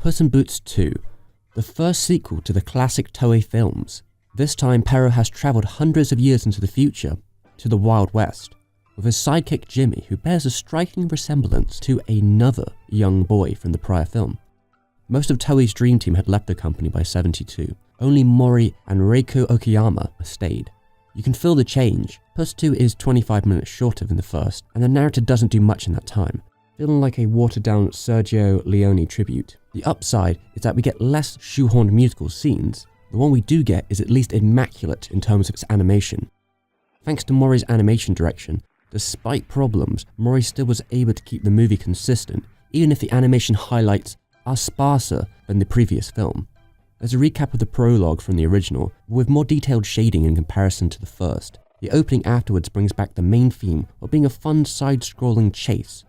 Puss in Boots 2, the first sequel to the classic Toei films. This time, Perro has travelled hundreds of years into the future, to the Wild West, with his sidekick Jimmy, who bears a striking resemblance to another young boy from the prior film. Most of Toei's dream team had left the company by 72. Only Mori and Reiko Okayama stayed. You can feel the change. Puss 2 is 25 minutes shorter than the first, and the narrative doesn't do much in that time, feeling like a watered-down Sergio Leone tribute. The upside is that we get less shoehorned musical scenes. The one we do get is at least immaculate in terms of its animation. Thanks to Mori's animation direction, despite problems, Mori still was able to keep the movie consistent, even if the animation highlights are sparser than the previous film. There's a recap of the prologue from the original, with more detailed shading in comparison to the first. The opening afterwards brings back the main theme of being a fun side-scrolling chase.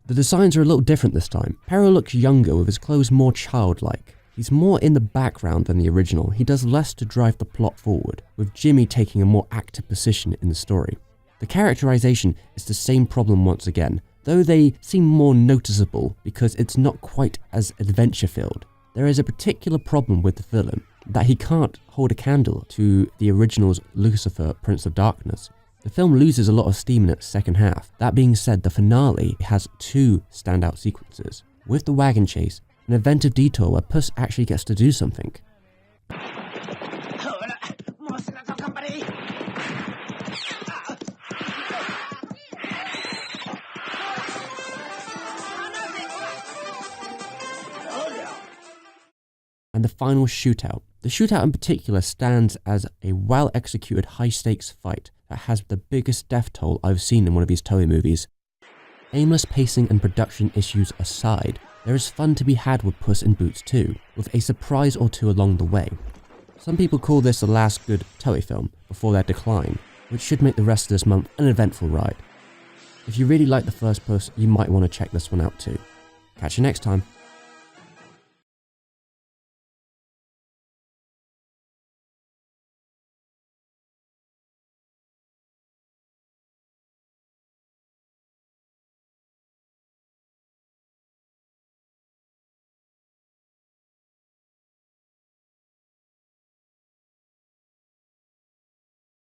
The designs are a little different this time. Perro looks younger with his clothes more childlike. He's more in the background than the original. He does less to drive the plot forward, with Jimmy taking a more active position in the story. The characterization is the same problem once again, though they seem more noticeable because it's not quite as adventure-filled. There is a particular problem with the villain, that he can't hold a candle to the original's Lucifer, Prince of Darkness. The film loses a lot of steam in its second half. That being said, the finale has two standout sequences. With the wagon chase, an inventive detour where Puss actually gets to do something. And the final shootout. The shootout in particular stands as a well-executed high-stakes fight that has the biggest death toll I've seen in one of these Toei movies. Aimless pacing and production issues aside, there is fun to be had with Puss in Boots 2, with a surprise or two along the way. Some people call this the last good Toei film before their decline, which should make the rest of this month an eventful ride. If you really like the first Puss, you might want to check this one out too. Catch you next time.